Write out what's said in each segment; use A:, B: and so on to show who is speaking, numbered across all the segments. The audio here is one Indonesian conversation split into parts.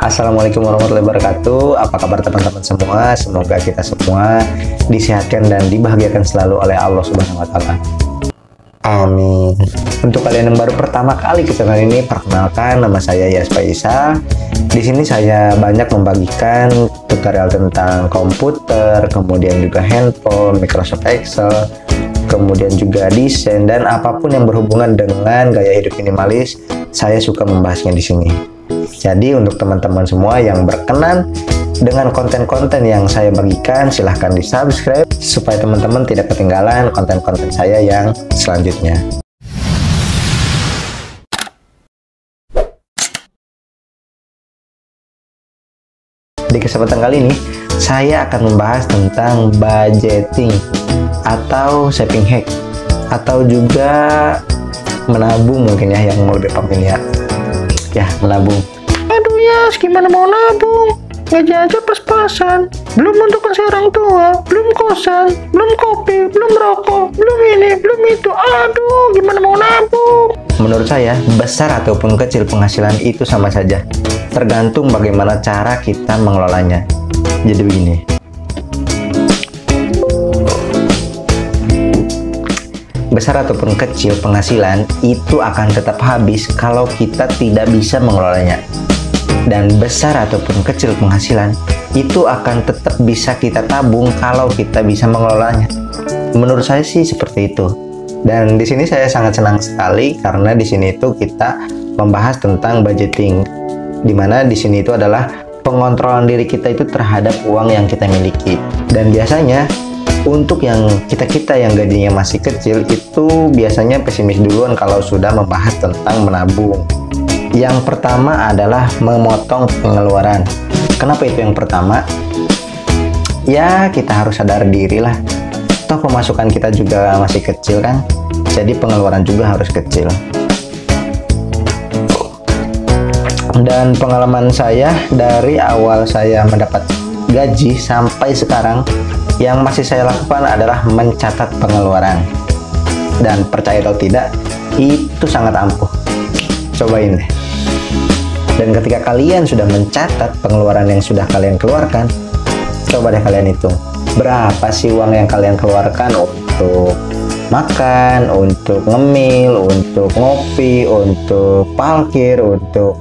A: Assalamualaikum warahmatullahi wabarakatuh. Apa kabar teman-teman semua? Semoga kita semua disehatkan dan dibahagiakan selalu oleh Allah Subhanahu wa Ta'ala. Amin. Untuk kalian yang baru pertama kali ke channel ini, perkenalkan, nama saya Yas Faisa. Di sini saya banyak membagikan tutorial tentang komputer, kemudian juga handphone, Microsoft Excel, kemudian juga desain dan apapun yang berhubungan dengan gaya hidup minimalis, saya suka membahasnya di sini. Jadi untuk teman-teman semua yang berkenan dengan konten-konten yang saya bagikan, silahkan di-subscribe supaya teman-teman tidak ketinggalan konten-konten saya yang selanjutnya. Di kesempatan kali ini, saya akan membahas tentang budgeting atau saving hack, atau juga menabung mungkin ya, yang lebih familiar. Ya, menabung.
B: Aduh Yas, gimana mau nabung? Gaji aja pas-pasan, belum untuk kasih orang tua, belum kosan, belum kopi, belum rokok, belum ini, belum itu. Aduh, gimana mau nabung?
A: Menurut saya, besar ataupun kecil penghasilan itu sama saja, tergantung bagaimana cara kita mengelolanya. Jadi begini, besar ataupun kecil penghasilan itu akan tetap habis kalau kita tidak bisa mengelolanya. Dan besar ataupun kecil penghasilan itu akan tetap bisa kita tabung kalau kita bisa mengelolanya. Menurut saya sih seperti itu. Dan di sini saya sangat senang sekali karena di sini itu kita membahas tentang budgeting, dimana di sini itu adalah pengontrolan diri kita itu terhadap uang yang kita miliki. Dan biasanya untuk yang kita yang gajinya masih kecil itu biasanya pesimis duluan kalau sudah membahas tentang menabung. Yang pertama adalah memotong pengeluaran. Kenapa itu yang pertama? Ya, kita harus sadar diri lah. Toh pemasukan kita juga masih kecil kan? Jadi pengeluaran juga harus kecil. Dan pengalaman saya dari awal saya mendapat gaji sampai sekarang, yang masih saya lakukan adalah mencatat pengeluaran. Dan percaya atau tidak, itu sangat ampuh. Cobain deh. Dan ketika kalian sudah mencatat pengeluaran yang sudah kalian keluarkan, coba deh kalian hitung berapa sih uang yang kalian keluarkan untuk makan, untuk ngemil, untuk ngopi, untuk parkir, untuk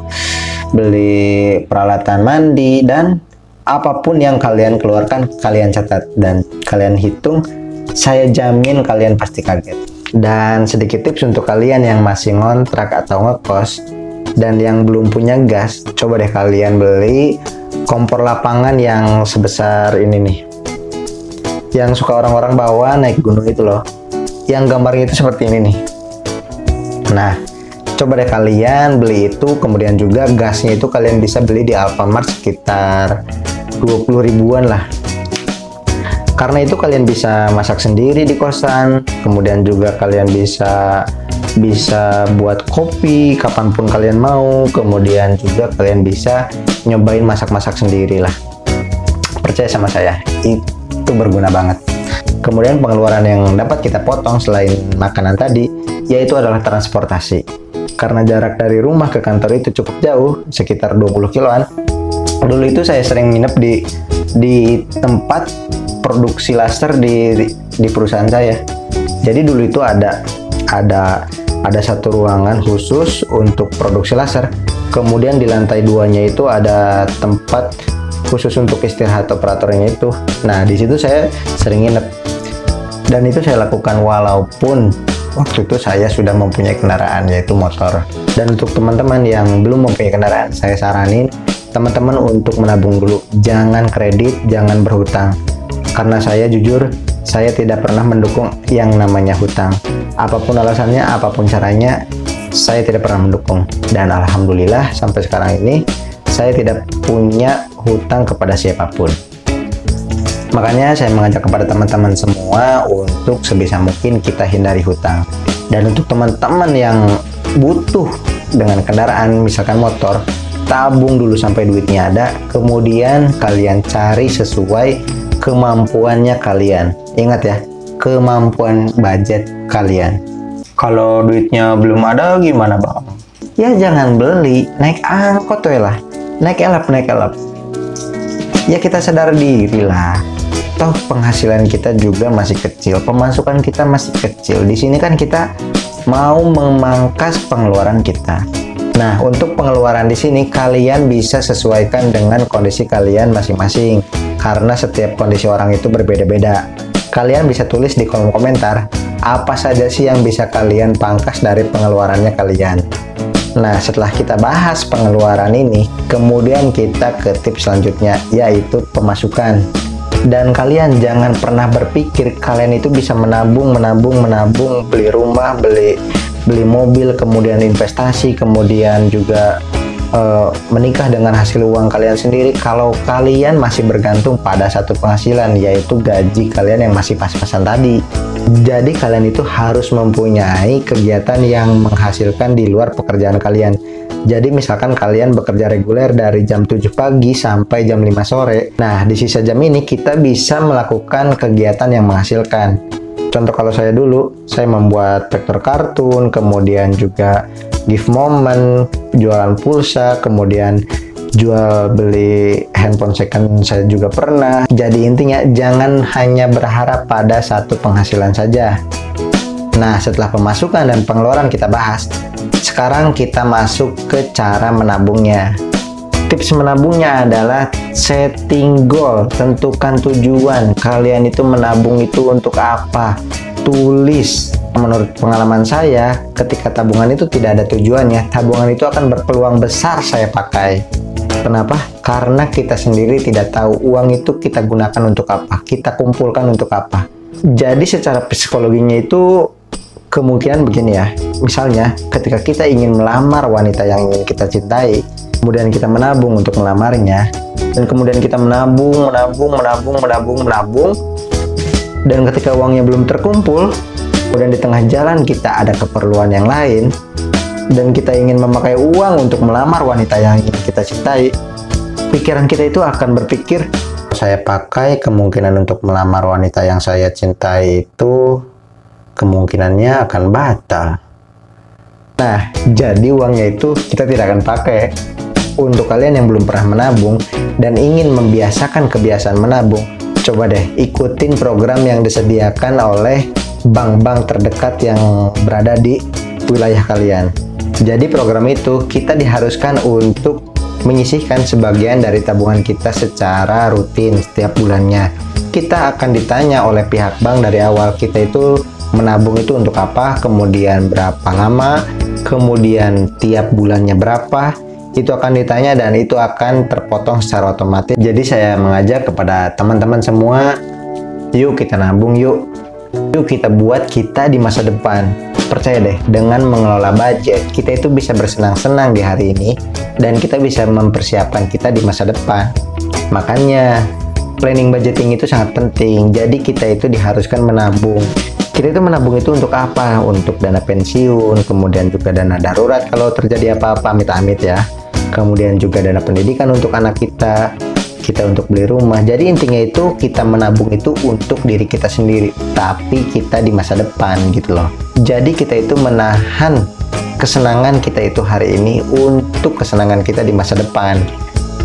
A: beli peralatan mandi, dan apapun yang kalian keluarkan, kalian catat dan kalian hitung. Saya jamin kalian pasti kaget. Dan sedikit tips untuk kalian yang masih ngontrak atau ngekos dan yang belum punya gas, coba deh kalian beli kompor lapangan yang sebesar ini nih, yang suka orang-orang bawa naik gunung itu loh, yang gambarnya itu seperti ini nih. Nah, coba deh kalian beli itu. Kemudian juga gasnya itu kalian bisa beli di Alfamart sekitar 20 ribuan lah. Karena itu kalian bisa masak sendiri di kosan, kemudian juga kalian bisa buat kopi kapanpun kalian mau, kemudian juga kalian bisa nyobain masak-masak sendiri lah. Percaya sama saya, itu berguna banget. Kemudian pengeluaran yang dapat kita potong selain makanan tadi, yaitu adalah transportasi. Karena jarak dari rumah ke kantor itu cukup jauh, sekitar 20 kiloan. Dulu itu saya sering nginep di tempat produksi laser di perusahaan saya. Jadi dulu itu ada satu ruangan khusus untuk produksi laser. Kemudian di lantai 2-nya itu ada tempat khusus untuk istirahat operatornya itu. Nah, di situ saya sering nginep. Dan itu saya lakukan walaupun waktu itu saya sudah mempunyai kendaraan, yaitu motor. Dan untuk teman-teman yang belum mempunyai kendaraan, saya saranin teman-teman untuk menabung dulu. Jangan kredit, jangan berhutang. Karena saya jujur, saya tidak pernah mendukung yang namanya hutang. Apapun alasannya, apapun caranya, saya tidak pernah mendukung. Dan alhamdulillah sampai sekarang ini saya tidak punya hutang kepada siapapun. Makanya saya mengajak kepada teman-teman semua untuk sebisa mungkin kita hindari hutang. Dan untuk teman-teman yang butuh dengan kendaraan, misalkan motor, tabung dulu sampai duitnya ada, kemudian kalian cari sesuai kemampuannya kalian. Ingat ya, kemampuan budget kalian. Kalau duitnya belum ada gimana bang? Ya jangan beli, naik angkot lah. naik elap. Ya kita sadar diri lah. Toh penghasilan kita juga masih kecil, pemasukan kita masih kecil. Di sini kan kita mau memangkas pengeluaran kita. Nah, untuk pengeluaran di sini kalian bisa sesuaikan dengan kondisi kalian masing-masing. Karena setiap kondisi orang itu berbeda-beda. Kalian bisa tulis di kolom komentar apa saja sih yang bisa kalian pangkas dari pengeluarannya kalian. Nah, setelah kita bahas pengeluaran ini, kemudian kita ke tips selanjutnya, yaitu pemasukan. Dan kalian jangan pernah berpikir kalian itu bisa menabung, beli rumah, beli mobil, kemudian investasi, kemudian juga menikah dengan hasil uang kalian sendiri kalau kalian masih bergantung pada satu penghasilan, yaitu gaji kalian yang masih pas-pasan tadi. Jadi kalian itu harus mempunyai kegiatan yang menghasilkan di luar pekerjaan kalian. Jadi misalkan kalian bekerja reguler dari jam 7 pagi sampai jam 5 sore. Nah, di sisa jam ini kita bisa melakukan kegiatan yang menghasilkan. Contoh kalau saya dulu, saya membuat vektor kartun, kemudian juga gift moment, jualan pulsa, kemudian jual beli handphone second saya juga pernah. Jadi intinya jangan hanya berharap pada satu penghasilan saja. Nah, setelah pemasukan dan pengeluaran kita bahas, sekarang kita masuk ke cara menabungnya. Tips menabungnya adalah setting goal, tentukan tujuan. Kalian itu menabung itu untuk apa? Tulis. Menurut pengalaman saya, ketika tabungan itu tidak ada tujuannya, tabungan itu akan berpeluang besar saya pakai. Kenapa? Karena kita sendiri tidak tahu uang itu kita gunakan untuk apa, kita kumpulkan untuk apa. Jadi secara psikologinya itu kemungkinan begini ya. Misalnya, ketika kita ingin melamar wanita yang ingin kita cintai, kemudian kita menabung untuk melamarnya, dan kemudian kita menabung, dan ketika uangnya belum terkumpul, kemudian di tengah jalan kita ada keperluan yang lain, dan kita ingin memakai uang untuk melamar wanita yang ingin kita cintai, pikiran kita itu akan berpikir, saya pakai kemungkinan untuk melamar wanita yang saya cintai itu kemungkinannya akan batal. Nah, jadi uangnya itu kita tidak akan pakai. Untuk kalian yang belum pernah menabung dan ingin membiasakan kebiasaan menabung, coba deh ikutin program yang disediakan oleh bank-bank terdekat yang berada di wilayah kalian. Jadi program itu kita diharuskan untuk menyisihkan sebagian dari tabungan kita secara rutin setiap bulannya. Kita akan ditanya oleh pihak bank dari awal kita itu menabung itu untuk apa, kemudian berapa lama, kemudian tiap bulannya berapa, itu akan ditanya dan itu akan terpotong secara otomatis. Jadi saya mengajak kepada teman-teman semua, yuk kita nabung yuk kita buat kita di masa depan. Percaya deh, dengan mengelola budget, kita itu bisa bersenang-senang di hari ini dan kita bisa mempersiapkan kita di masa depan. Makanya planning budgeting itu sangat penting. Jadi kita itu diharuskan menabung. Kita itu menabung itu untuk apa? Untuk dana pensiun, kemudian juga dana darurat kalau terjadi apa-apa, amit-amit ya. Kemudian juga dana pendidikan untuk anak kita untuk beli rumah. Jadi intinya itu kita menabung itu untuk diri kita sendiri, tapi kita di masa depan gitu loh. Jadi kita itu menahan kesenangan kita itu hari ini untuk kesenangan kita di masa depan.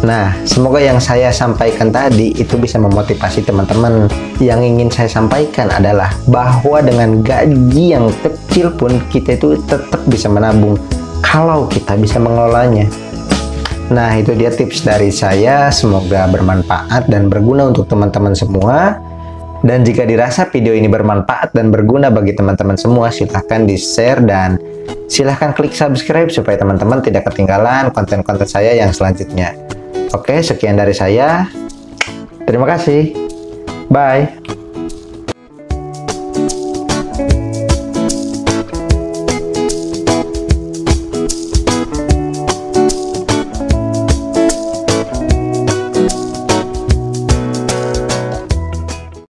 A: Nah, semoga yang saya sampaikan tadi itu bisa memotivasi teman-teman. Yang ingin saya sampaikan adalah bahwa dengan gaji yang kecil pun kita itu tetap bisa menabung kalau kita bisa mengelolanya. Nah, itu dia tips dari saya. Semoga bermanfaat dan berguna untuk teman-teman semua. Dan jika dirasa video ini bermanfaat dan berguna bagi teman-teman semua, silahkan di-share dan silahkan klik subscribe supaya teman-teman tidak ketinggalan konten-konten saya yang selanjutnya. Oke, sekian dari saya. Terima kasih. Bye.